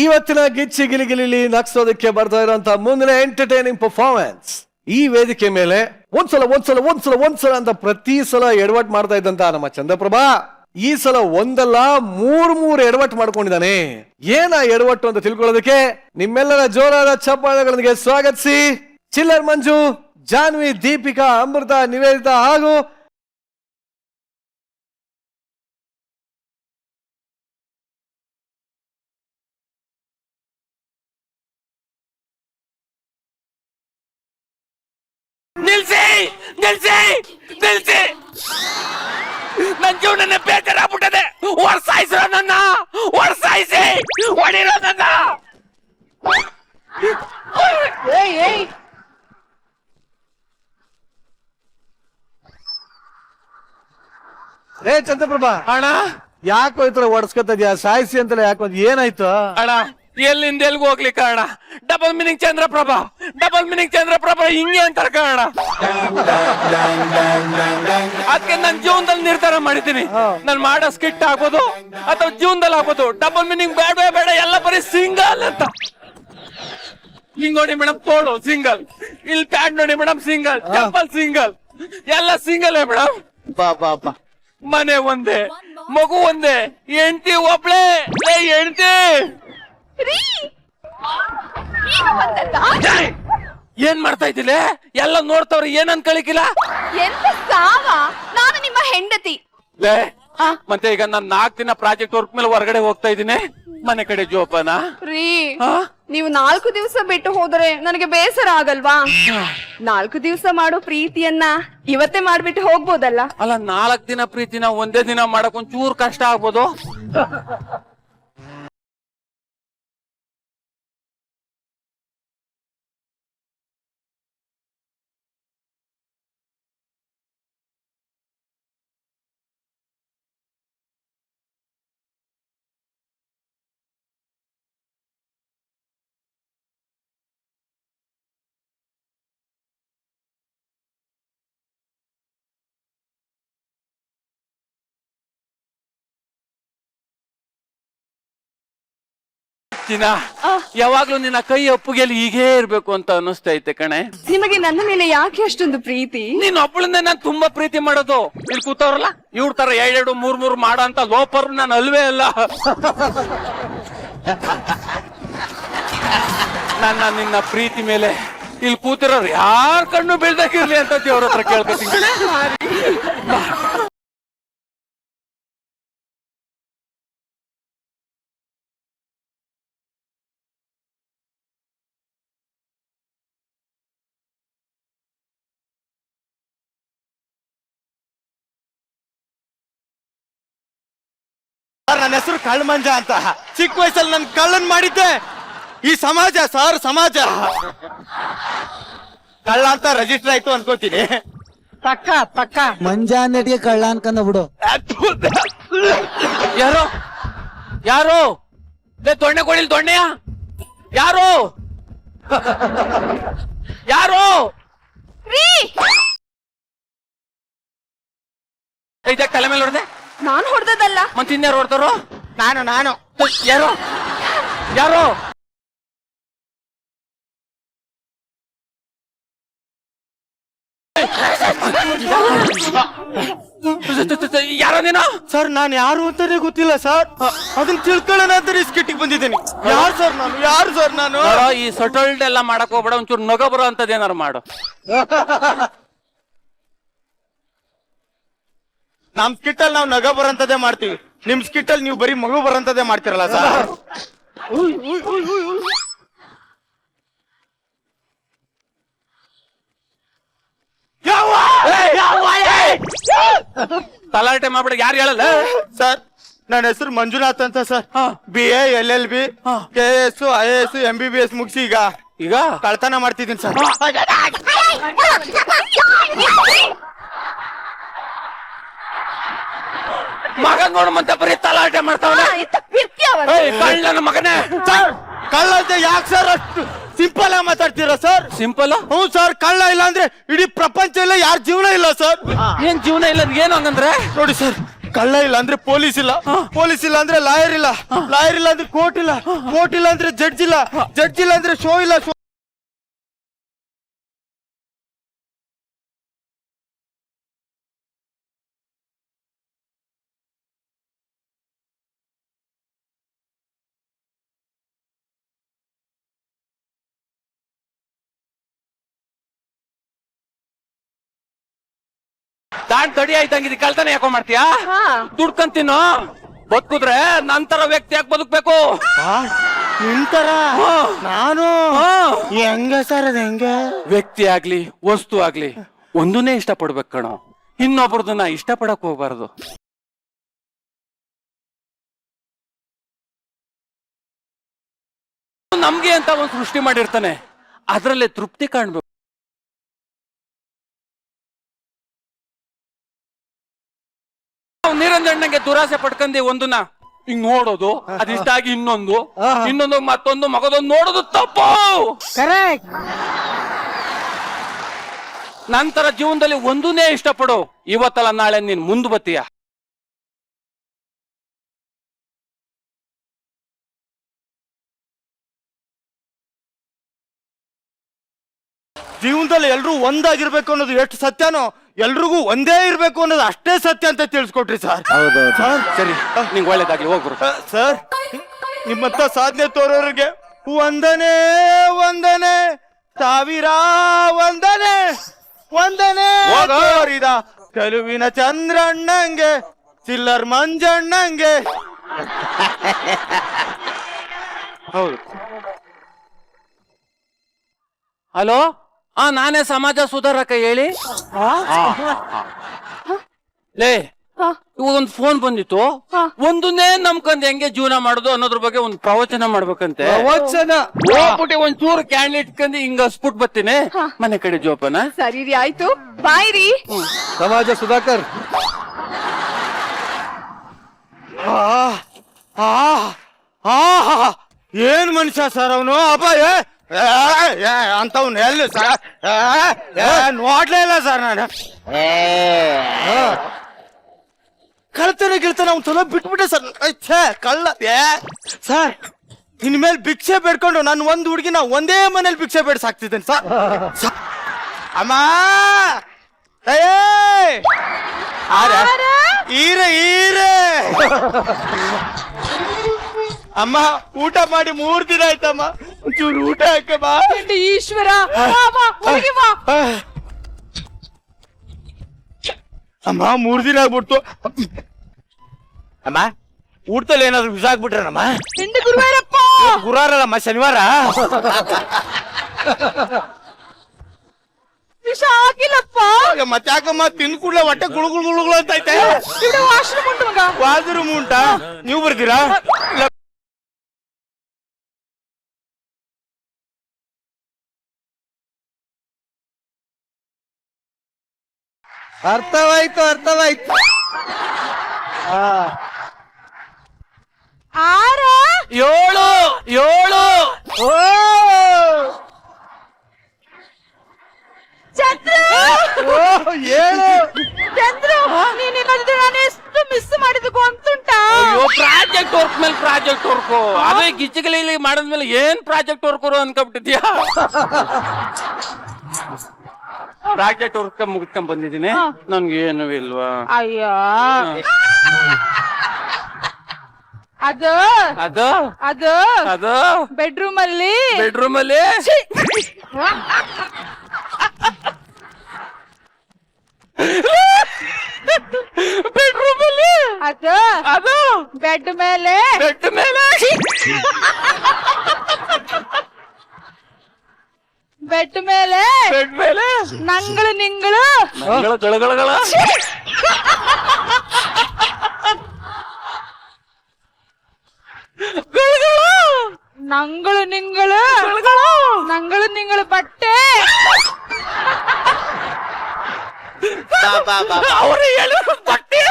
ಇವತ್ತಿನ ಗಿಚ್ಚಿ ಗಿಲಿಗಿಲಿ ನಗ್ಸೋದಕ್ಕೆ ಬರ್ತಾ ಇರುವಂತ ಮುಂದಿನ ಎಂಟರ್ಟೈನಿಂಗ್ ಪರ್ಫಾರ್ಮೆನ್ಸ್. ಈ ವೇದಿಕೆ ಮೇಲೆ ಒಂದ್ಸಲ ಅಂತ ಪ್ರತಿ ಸಲ ಎಡವಟ್ ಮಾಡ್ತಾ ಇದ್ದಂತ ನಮ್ಮ ಚಂದ್ರಪ್ರಭಾ ಈ ಸಲ ಒಂದಲ್ಲ ಮೂರ್ ಎಡವಟ್ ಮಾಡ್ಕೊಂಡಿದ್ದಾನೆ. ಏನ ಎಡವಟ್ಟು ಅಂತ ತಿಳ್ಕೊಳ್ಳೋದಕ್ಕೆ ನಿಮ್ಮೆಲ್ಲರ ಜೋರಾದ ಚಪ್ಪಾಳೆಗಳೊಂದಿಗೆ ಸ್ವಾಗತಿಸಿ ಚಿಲ್ಲರ್ ಮಂಜು, ಜಾನ್ವಿ, ದೀಪಿಕಾ, ಅಮೃತ, ನಿವೇದಿತಾ ಹಾಗೂ ನಿಲ್ಸಿ ನನ್ ಜೀವನ ಬೇಜಾರಾಗ್ಬಿಟ್ಟದೆ. ಹೊಡ್ಸಾಯಿಸೋ ನನ್ನ, ಹೊಡ್ಸಾಯಿಸಿ ಹೊಡಿರೋ ನನ್ನ. ಚಂದ್ರಪ್ರಭಾ ಅಣ್ಣ ಯಾಕೋ ಈ ತರ ಹೊಡ್ಸ್ಕೊತ ಇದ್ಯಾ? ಸಾಯಿಸಿ ಅಂತಲೇ ಯಾಕೋ ಏನಾಯ್ತು ಅಣ್ಣ? ಎಲ್ಲಿಂದ ಎಲ್ಗೂ ಹೋಗ್ಲಿಕ್ಕ ಅಣ್ಣ? ಡಬಲ್ ಮೀನಿಂಗ್ ಚಂದ್ರಪ್ರಭಾ ಹಿಂಗೆ ಅಂತಾರ ಕಣ. ಅದಕ್ಕೆ ನನ್ ಜೀವನದಲ್ಲಿ ನಿರ್ಧಾರ ಮಾಡಿದ್ದೀನಿ, ನಾನು ಮಾಡೋ ಸ್ಕಿಟ್ ಆಗ್ಬೋದು ಅಥವಾ ಜೀವನದಲ್ಲಿ ಆಗ್ಬೋದು, ಡಬಲ್ ಮೀನಿಂಗ್ ಬೇಡ, ಎಲ್ಲ ಬರೀ ಸಿಂಗಲ್ ಅಂತ. ಹಿಂಗ್ ನೋಡಿ ಮೇಡಮ್, ತೋಳು ಸಿಂಗಲ್, ಇಲ್ಲಿ ಪ್ಯಾಂಟ್ ನೋಡಿ ಮೇಡಮ್ ಸಿಂಗಲ್, ಚಪ್ಪಲ್ ಸಿಂಗಲ್, ಎಲ್ಲ ಸಿಂಗಲ್ ಮೇಡಮ್. ಬಾ ಮನೆ ಒಂದೇ, ಮಗು ಒಂದೇ, ಹೆಂಡತಿ ಒಬ್ಳೆ. ಹೆಂಡತಿ ಏನ್ ಮಾಡ್ತಾ ಇದ್ದಿಲ್ಲ? ಎಲ್ಲ ನೋಡ್ತಾವ್ರಿ, ಏನ್ ಅನ್ಕಳಿಕಿಲ್ಲ. ಎಂತ ಸಾವ? ನಾನು ನಿಮ್ಮ ಹೆಂಡತಿ. ಮತ್ತೆ ಈಗ ನಾನು 4 ದಿನ ಪ್ರಾಜೆಕ್ಟ್ ವರ್ಕ್ ಮೇಲೆ ಹೊರಗಡೆ ಹೋಗ್ತಾ ಇದ್ದೀನಿ, ಮನೆ ಕಡೆ ಜೋಪಾನ. ರೀ, ನೀವು 4 ದಿವಸ ಬಿಟ್ಟು ಹೋದರೆ ನನಗೆ ಬೇಸರ ಆಗಲ್ವಾ? 4 ದಿವಸ ಮಾಡೋ ಪ್ರೀತಿಯನ್ನ ಇವತ್ತೇ ಮಾಡ್ಬಿಟ್ಟು ಹೋಗ್ಬೋದಲ್ಲ? ಅಲ್ಲ, 4 ದಿನ ಪ್ರೀತಿನ ಒಂದೇ ದಿನ ಮಾಡಕ್ ಒಂಚೂರು ಕಷ್ಟ ಆಗ್ಬೋದು. ಯಾವಾಗ್ಲೂ ನಿನ್ನ ಕೈ ಅಪ್ಪುಗೆಲ್ಲಿ ಹೀಗೇ ಇರ್ಬೇಕು ಅಂತ ಅನಿಸ್ತೈತೆ ಕಣೆ. ನಿಮಗೆ ನನ್ನ ಮೇಲೆ ಯಾಕೆ ಅಷ್ಟೊಂದು ಪ್ರೀತಿ? ನೀನ್ ಒಬ್ಬಳನ್ನೇ ನಾನು ತುಂಬಾ ಪ್ರೀತಿ ಮಾಡೋದು. ಇಲ್ಲಿ ಕೂತವ್ರಲ್ಲ ಇವ್ರ ತರ 2 3 ಮಾಡೋ ಅಂತ ಲೋಪರ್ ನಾನು ಅಲ್ವೇ ಅಲ್ಲ. ನನ್ನ ನಿನ್ನ ಪ್ರೀತಿ ಮೇಲೆ ಇಲ್ಲಿ ಕೂತಿರೋರು ಯಾರ ಕಣ್ಣು ಬೀಳ್ದಾಗಿರ್ಲಿ ಅಂತ ದೇವ್ರ ಹತ್ರ ಕೇಳ್ಕೊತೀನಿ. ನನ್ನ ಹೆಸರು ಕಳ್ಳಮಂಜ ಅಂತ. ಚಿಕ್ಕ ವಯಸ್ಸಲ್ಲಿ ನನ್ ಕಳ್ಳನ್ ಮಾಡಿದ್ದೆ ಈ ಸಮಾಜ ಸರ್. ಸಮಾಜ ಕಳ್ಳ ಅಂತ ರಿಜಿಸ್ಟರ್ ಆಯ್ತು ಅನ್ಕೋತೀನಿ. ಪಕ್ಕ ಮಂಜಾ ನಡಿಗೆ ಕಳ್ಳ ಅನ್ಕೊಂಡ ಬಿಡು. ಯಾರು ದೊಣ್ಣೆ ಕೊಡಿಲ್ ದೊಣ್ಣೆಯ ಯಾರು ಇದ ತಲೆ ಮೇಲೆ ಹೊಡೆದೆ. ನಾನು ಹೊಡೆದಲ್ಲ. ಮತ್ತೆ ಇನ್ಯಾರು ಹೊಡ್ತಾರೋ? ನಾನು ಯಾರು ಯಾರೋ ನೀನು? ಸರ್ ನಾನು ಯಾರು ಅಂತಾನೆ ಗೊತ್ತಿಲ್ಲ ಸರ್. ಅದನ್ನ ತಿಳ್ಕೊಳ್ಳೋಣ ಅಂತ ಸ್ಕಿಟ್ಟಿಗೆ ಬಂದಿದ್ದೀನಿ. ಯಾರು ಸರ್ ನಾನು? ಈ ಸಟಲ್ಡ್ ಎಲ್ಲ ಮಾಡಕ್ ಹೋಗ್ಬೇಡ, ಒಂಚೂರು ನಗ ಬರೋ ಅಂತದ್ ಏನಾರು ಮಾಡು. ನಮ್ ಸ್ಕಿಟ್ ಅಲ್ಲಿ ನಾವು ನಗ ಬರಂತದೇ ಮಾಡ್ತೀವಿ, ನಿಮ್ ಸ್ಕಿಟ್ ಅಲ್ಲಿ ನೀವು ಬರೀ ಮಗು ಬರಂತದೇ ಮಾಡ್ತಿರಲ್ಲ ಸರ್. ತಲಾಟೆ ಮಾಡ್ಬಿಡ. ಯಾರು ಹೇಳಲ್ಲ ಸರ್? ನನ್ನ ಹೆಸರು ಮಂಜುನಾಥ್ ಅಂತ sir. BA LLB KS IAS MBBS ಮುಗಿಸಿ ಈಗ ಕಳ್ತನ ಮಾಡ್ತಿದ್ದೀನಿ ಸರ್. ಮಗ ನೋಡ ಮತ್ತೆ ಬರೀ ತಲಾಟೆ ಮಾಡ್ತಾವಲ್ಲ. ಕಳ್ಳನ ಮಗನೇ. ಕಳ್ಳ ಅಂತ ಯಾಕೆ ಸರ್ ಅಷ್ಟು ಸಿಂಪಲ್ ಆಗಿ ಮಾತಾಡ್ತೀರಾ ಸರ್? ಸಿಂಪಲ್? ಹ್ಞೂ ಸರ್. ಕಳ್ಳ ಇಲ್ಲ ಅಂದ್ರೆ ಇಡೀ ಪ್ರಪಂಚ ಇಲ್ಲ, ಯಾರ ಜೀವನ ಇಲ್ಲ ಸರ್. ಏನ್ ಜೀವನ ಇಲ್ಲ ಏನು ಹಂಗಂದ್ರೆ? ನೋಡಿ ಸರ್, ಕಳ್ಳ ಇಲ್ಲ ಅಂದ್ರೆ ಪೊಲೀಸ್ ಇಲ್ಲ, ಪೊಲೀಸ್ ಇಲ್ಲ ಅಂದ್ರೆ ಲಾಯರ್ ಇಲ್ಲ, ಲಾಯರ್ ಇಲ್ಲ ಅಂದ್ರೆ ಕೋರ್ಟ್ ಇಲ್ಲ, ಕೋರ್ಟ್ ಇಲ್ಲ ಅಂದ್ರೆ ಜಡ್ಜ್ ಇಲ್ಲ, ಜಡ್ಜ್ ಇಲ್ಲ ಅಂದ್ರೆ ಶೋ ಇಲ್ಲ, ಶೋ ತಾನ್ ತಡಿ ಆಯ್ತಂಗಿದ್ ಕಳ್ತಾನೆ ಯಾಕೋ ಮಾಡ್ತೀಯಾ? ಹಾ. ದುಡ್ಕಂತೀನೋ ಬದುಕುದ್ರೆ ನಂತರ ವ್ಯಕ್ತಿ ಯಾಕೆ ಬದುಕ್ಬೇಕು? ನಿಂತರ ನಾನು ಹೆಂಗ ಸರ್ ಅದ ಹೆಂಗ? ವ್ಯಕ್ತಿ ಆಗ್ಲಿ ವಸ್ತು ಆಗ್ಲಿ ಒಂದನ್ನೇ ಇಷ್ಟ ಪಡ್ಬೇಕು ಕಣೋ, ಇನ್ನೊಬ್ರದನ್ನ ಇಷ್ಟ ಪಡಕ್ ಹೋಗ್ಬಾರ್ದು. ನಮ್ಗೆ ಅಂತ ಒಂದ್ ಸೃಷ್ಟಿ ಮಾಡಿರ್ತಾನೆ, ಅದ್ರಲ್ಲೇ ತೃಪ್ತಿ ಕಾಣ್ಬೇಕು. ನಿರಂಜಣ್ಣಂಗೆ ದುರಾಸೆ ಪಡ್ಕಂದಿ ಒಂದನ್ನ ಹಿಂಗ್ ನೋಡೋದು, ಅದಿಷ್ಟ ಆಗಿ ಇನ್ನೊಂದು ಮತ್ತೊಂದು ಮಗದೊಂದು ನೋಡೋದು ತಪ್ಪು. ಕರೆಕ್ಟ್. ನಂತರ ಜೀವನದಲ್ಲಿ ಒಂದನ್ನೇ ಇಷ್ಟಪಡು, ಇವತ್ತಲ್ಲ ನಾಳೆ ನೀನ್ ಮುಂದ್ ಬತ್ತೀಯ. ಜೀವನದಲ್ಲಿ ಎಲ್ರೂ ಒಂದಾಗಿರ್ಬೇಕು ಅನ್ನೋದು ಎಷ್ಟು ಸತ್ಯನೋ, ಎಲ್ರಿಗೂ ಒಂದೇ ಇರ್ಬೇಕು ಅನ್ನೋದು ಅಷ್ಟೇ ಸತ್ಯ ಅಂತ ತಿಳಿಸ್ಕೊಟ್ರಿ ಸರ್. ಸರ್ ಸರಿ, ನಿಂಗೆ ಒಳ್ಳೇದಾಗ್ಲಿ, ಹೋಗ್ರು. ಸರ್, ನಿಮ್ಮಂತ ಸಾಧನೆ ತೋರೋರಿಗೆ ವಂದನೆ ವಂದನೆ, ಸಾವಿರ ವಂದನೆ ವಂದನೆ. ತೋರಿದ ಚೆಲುವಿನ ಚಂದ್ರಣ್ಣಂಗೆ, ಚಿಲ್ಲರ್ ಮಂಜಣ್ಣಂಗೆ. ಹೌದು. ಹಲೋ, ನಾನೇ ಸಮಾಜ ಸುಧಾರಕ, ಹೇಳಿ. ಲೇ, ಹಾ. ಇವಾಗ ಒಂದು ಫೋನ್ ಬಂದಿತ್ತು, ಹಾ. ಒಂದನ್ನೇ ನಮ್ಕಂದ್ ಹೆಂಗೆ ಜೀವನ ಮಾಡೋದು ಅನ್ನೋದ್ರ ಬಗ್ಗೆ ಒಂದು ಪ್ರವಚನ ಮಾಡ್ಬೇಕಂತೆ. ಪ್ರವಚನ? ಹೋಗ್ಬಿಟ್ಟು ಒಂಚೂರು ಕ್ಯಾಂಡ್ ಇಟ್ಕೊಂಡು ಹಿಂಗ ಹಸ್ಬಿಟ್ ಬರ್ತೀನಿ ಮನೆ ಕಡೆ ಜೋಪನ. ಸರಿ ರೀ, ಆಯ್ತು, ಬಾಯ್ ರೀ. ಸಮಾಜ ಸುಧಾಕರ್. ಏನ್ ಮನುಷ್ಯ ಸರ್ ಅವನು? ಅಪ್ಪ ಅಂತವ್ನು ಎಲ್ಲಿ ಸರ್? ನೋಡ್ಲೇ ಇಲ್ಲ ಸರ್ ನಾನು. ಕಳ್ತಾನೆ ಅವ್ನು ಚಲೋ ಬಿಟ್ಬಿಟ್ಟೆ ಸರ್. ಛೇ ಕಳ್ಳ. ಸರ್, ಇನ್ಮೇಲೆ ಭಿಕ್ಷೆ ಬೇಡ್ಕೊಂಡು ನಾನು ಒಂದ್ ಹುಡುಗಿನ ಒಂದೇ ಮನೇಲಿ ಭಿಕ್ಷೆ ಬೇಡ ಸಾಕ್ತಿದ್ದೇನೆ ಸರ್. ಅಮ್ಮ ಈರೆ ಅಮ್ಮ, ಊಟ ಮಾಡಿ 3 ದಿನ ಆಯ್ತಮ್ಮ, ಒಂಚೂರು ಊಟ ಹಾಕಮ್ಮ. ಈಶ್ವರ, ಅಮ್ಮ 3 ದಿನ ಆಗ್ಬಿಡ್ತು. ಅಮ್ಮ, ಊಟದಲ್ಲಿ ಏನಾದ್ರು ವಿಷ ಆಗ್ಬಿಟ್ರಮ್ಮ? ಗುರುವಾರಪ್ಪ. ಗುರುವಾರಲ್ಲಮ್ಮ, ಶನಿವಾರ. ವಿಷ ಆಗಿಲ್ಲಪ್ಪ. ಮತ್ತೆ ಯಾಕಮ್ಮ ತಿಂದ್ ಕೂಡ್ಲೆ ಹೊಟ್ಟೆ ಗುಳುಗುಳು ಅಂತ ಐತೆ? ವಾಶ್ರೂಮ್ ಉಂಟು ಮಗ. ವಾಶ್ರೂಮ್ ಉಂಟಾ? ನೀವು ಬರ್ತೀರಾ? ಅರ್ಥವಾಯ್ತು. 6 7 ಓ, ಚಂದ್ರು, ಏನು? ಚಂದ್ರು, ನೀನ್ ಇಲ್ಲದಿದ್ರೆ ನಾನು ಎಷ್ಟು ಮಿಸ್ ಮಾಡಿದ್ದು ಗೊತ್ತುಂಟಾ? ಅಯ್ಯೋ, ಪ್ರಾಜೆಕ್ಟ್ ವರ್ಕ್ ಮೇಲೆ ಪ್ರಾಜೆಕ್ಟ್ ವರ್ಕ್, ಅದೇ ಗಿಚ್ಚಿಗಲಿ ಮಾಡಿದ್ಮೇಲೆ ಏನ್ ಪ್ರಾಜೆಕ್ಟ್ ವರ್ಕ್ ಅನ್ಕೊಂಡ್ಬಿಟ್ಟಿದ್ಯಾ? ಪ್ರಾಜೆಕ್ಟ್ ವರ್ಕ್ ಮುಗಿಸ್ಕೊಂಡ್ ಬಂದಿದ್ದೀನಿ, ನನ್ಗೆ ಏನು ಇಲ್ವಾ? ಅಯ್ಯೋ, ಅದು ಅದು ಅದು ಅದು ಬೆಡ್ರೂಮ್ ಅಲ್ಲಿ ಬೆಡ್ರೂಮ್ ಅಲ್ಲಿ ಬೆಡ್ರೂಮ್ ಅಲ್ಲಿ ಅದು ಅದು ಬೆಡ್ ಮೇಲೆ ಬೆಡ್ ಮೇಲೆ ಬೆಡ್ ಮೇಲೆ ಬೆಡ್ ಮೇಲೆ ನಂಗಳು ನಿಂಗಳು ಗಳಗಳಗಳ ನಂಗಳು ನಿಂಗಳು ನಂಗಳು ನಿಂಗಳು ಬಟ್ಟೆ ಅವರು ಹೇಳು ಬಟ್ಟೆ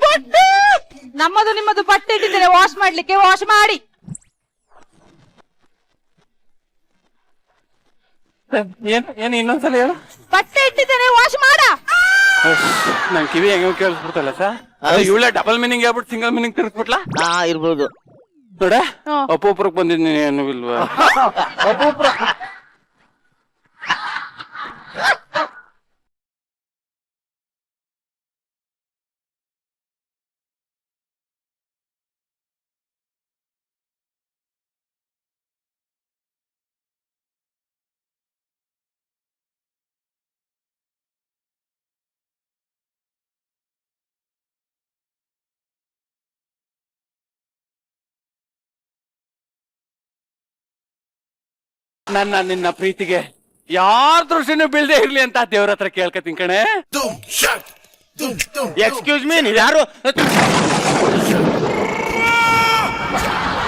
ಬಟ್ಟೆ ನಮ್ಮದು ನಿಮ್ಮದು ಬಟ್ಟೆ ಇಟ್ಟಿದ್ದೇನೆ ವಾಶ್ ಮಾಡ್ಲಿಕ್ಕೆ, ವಾಶ್ ಮಾಡಿ. ಏನ್ ಇನ್ನೊಂದ್ಸಲ ಹೇಳು. ಬಟ್ಟೆ ಇಟ್ಟಿದ್ದೇನೆ ವಾಶ್ ಮಾಡ. ನನ್ ಕಿವಿ ಹೆಂಗ ಕೇಳಿಸ್ಬಿಡ್ತಲ್ಲ ಸರ್. ಇವಳೆ ಡಬಲ್ ಮೀನಿಂಗ್ ಹೇಳ್ಬಿಟ್ಟು ಸಿಂಗಲ್ ಮೀನಿಂಗ್ ತಿರ್ಸ್ಬಿಟ್ಲಾ. ಇರ್ಬೋದು. ನೋಡ ಅಪೋಪುರಕ್ಕೆ ಬಂದಿದ್ದೀನಿ ಏನು ಇಲ್ವಾ. ನನ್ನ ನಿನ್ನ ಪ್ರೀತಿಗೆ ಯಾರ ದೃಷ್ಟಿನೂ ಬೀಳ್ದೆ ಇರ್ಲಿ ಅಂತ ದೇವ್ರ ಹತ್ರ ಕೇಳ್ಕತೀನಿ ಕಣೆ. ಎಕ್ಸ್ಕ್ಯೂಸ್ ಮೀ, ನೀವ್ ಯಾರು?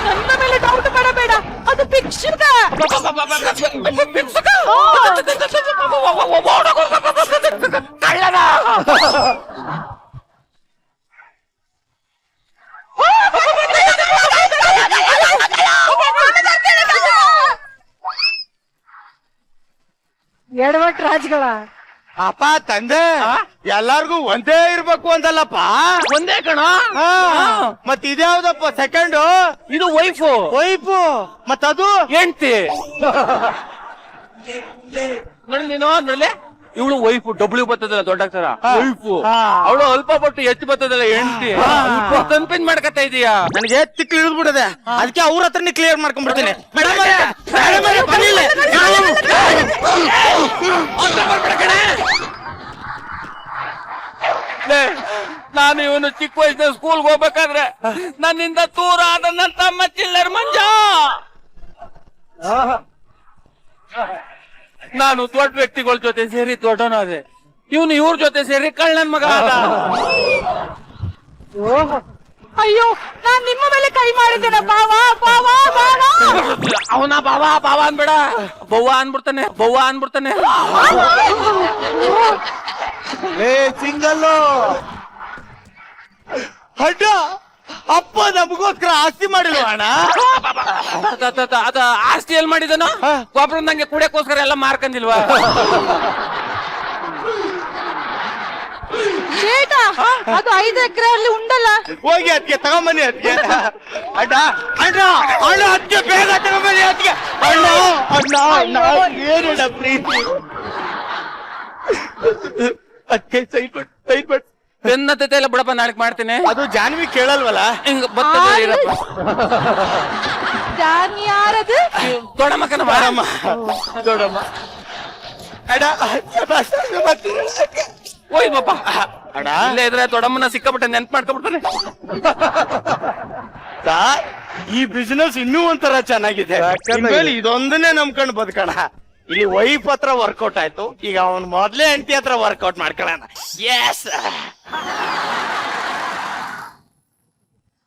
ನನ್ನ ಮೇಲೆ ಡೌಟ್ ಮಾಡಬೇಡ, ಅದು ಭಿಕ್ಷುಕ. ಕಳ್ಳನ. ಎಡವಟ್ ರಾಜ್ಗಳ ಅಪ್ಪ ತಂದೆ ಎಲ್ಲಾರ್ಗು ಒಂದೇ ಇರ್ಬೇಕು ಅಂತಲ್ಲಪ್ಪ. ಒಂದೇ ಕಣ. ಮತ್ ಇದ್ಯಾವ್ದಪ್ಪ ಸೆಕೆಂಡು? ಇದು ವೈಫು. ವೈಫು ಮತ್ತದು ಹೆಂಡ್ತಿ. ನೋಡಿ ನೀನು ನೋಡ್ಲೆ, ಇವಳು ವೈಫು ಡಬ್ಲ್ಯೂ ಬರ್ತದಲ್ಲ ದೊಡ್ಡ ಅಕ್ಷರ ವೈಫು. ಅವಳು ಅಲ್ಪ ಪಟ್ಟು ಹೆಚ್ಚು ಬರ್ತದಲ್ಲ ಹೆಂಡ್ತಿ. ಕನ್ಫ್ಯೂಸ್ ಮಾಡ್ಕತ್ತಾ ಇದೀಯಾ? ನನಗೆ ತಿಕ್ಲು ಇಳಿದ್ಬಿಡದೆ, ಅದಕ್ಕೆ ಅವ್ರ ಹತ್ರನೇ ಕ್ಲಿಯರ್ ಮಾಡ್ಕೊಂಡ್ಬಿಡ್ತೀನಿ. ನಾನು ಇವನು ಚಿಕ್ಕ ವಯಸ್ಸಿನ ಸ್ಕೂಲ್ಗೆ ಹೋಗ್ಬೇಕಾದ್ರೆ ನನ್ನಿಂದ ದೂರ ಆದ ನನ್ನ ತಮ್ಮ ಚಿಲ್ಲರ್ ಮಂಜ. ನಾನು ದೊಡ್ಡ ವ್ಯಕ್ತಿಗಳ ಜೊತೆ ಸೇರಿ ದೊಡ್ಡನಾದೆ, ಇವನು ಇವ್ರ ಜೊತೆ ಸೇರಿ ಕಳ್ಳನ್ ಮಗ ಆದ. ಅಯ್ಯೋ, ನಾನ್ ನಿಮ್ಮ ಮೇಲೆ ಕೈ ಮಾಡಿದ್ದೇನೆ. ಬಾವಾ ಬಾವಾ ಬಾವಾ. ಅವನ ಬಾವಾ ಬಾವಾ ಅನ್ಬೇಡ, ಬವ್ವ ಅನ್ಬಿಡ್ತಾನೆ. ಸಿಂಗಲ್ಲು ಅಡ್ಡ ಅಪ್ಪ ನಮಗೋಸ್ಕರ ಆಸ್ತಿ ಮಾಡಿಲ್ವ ಅಣ್ಣ? ಅದ ಆಸ್ತಿ ಎಲ್ ಮಾಡಿದನು? ಗೊಬ್ಬರ ನಂಗೆ ಕುಡಿಯಕ್ಕೋಸ್ಕರ ಎಲ್ಲ ಮಾರ್ಕಂದಿಲ್ವಾ? ಬೇಟ, ಅದು 5 ಎಕರೆಯಲ್ಲಿ ಉಂಡಲ್ಲ. ಹೋಗಿ ಅದಕ್ಕೆ ತಗೊಂಬನ್ನಿ. ಅದಕ್ಕೆ ಅಡ್ಡ ಅಣ್ಣ ಅಣ್ಣ ಅದಕ್ಕೆ ಬೇಗ ತಗೊಂಬನ್ನಿ. ಅದಕ್ಕೆ ಅಣ್ಣ ಅಣ್ಣ ಅಣ್ಣ ಏನಣ್ಣ ಪ್ರೀತಿ. ಅದಕ್ಕೆ ಸೈಟ್ ಬೆನ್ನತ್ತೆ ಎಲ್ಲ ಬಿಡಪ್ಪ, ನಾಳೆ ಮಾಡ್ತೀನಿ. ಅದು ಜಾನ್ವಿ ಕೇಳಲ್ವಲ್ಲ, ಹಿಂಗ ಬರ್ತದೆ ಇರಪ್ಪ. ಜಾನ್ ಯಾರದು? ದೊಡ್ಡಮ್ಮಕ್ಕನ ಬಾರಮ್ಮ. ದೊಡ್ಡಮ್ಮ ಅಣ್ಣ ಹೋಯ್ ಬಾಪ. ಅಣ್ಣ ಇಲ್ಲೇ ಇದ್ರೆ ದೊಡ್ಡಮ್ಮನ ಸಿಕ್ಕಾಬಿಟ್ಟೆ ನೆನ್ಪು ಮಾಡ್ಕೊಬಿಡ್ತಾನೆ. ಈ ಬಿಸಿನೆಸ್ ಇನ್ನೂ ಒಂಥರ ಚೆನ್ನಾಗಿದೆ. ಇನ್ಮೇಲೆ ಇದೊಂದನ್ನೇ ನಂಬ್ಕೊಂಡು ಬದುಕೋಣ. ಇಲ್ಲಿ ವೈಫ್ ಹತ್ರ ವರ್ಕೌಟ್ ಆಯ್ತು, ಈಗ ಅವನ್ ಮೊದ್ಲೇ ಹೆಂಡತಿ ಹತ್ರ ವರ್ಕೌಟ್ ಮಾಡ್ಕೊಳ್ಳೋಣ. ಎಸ್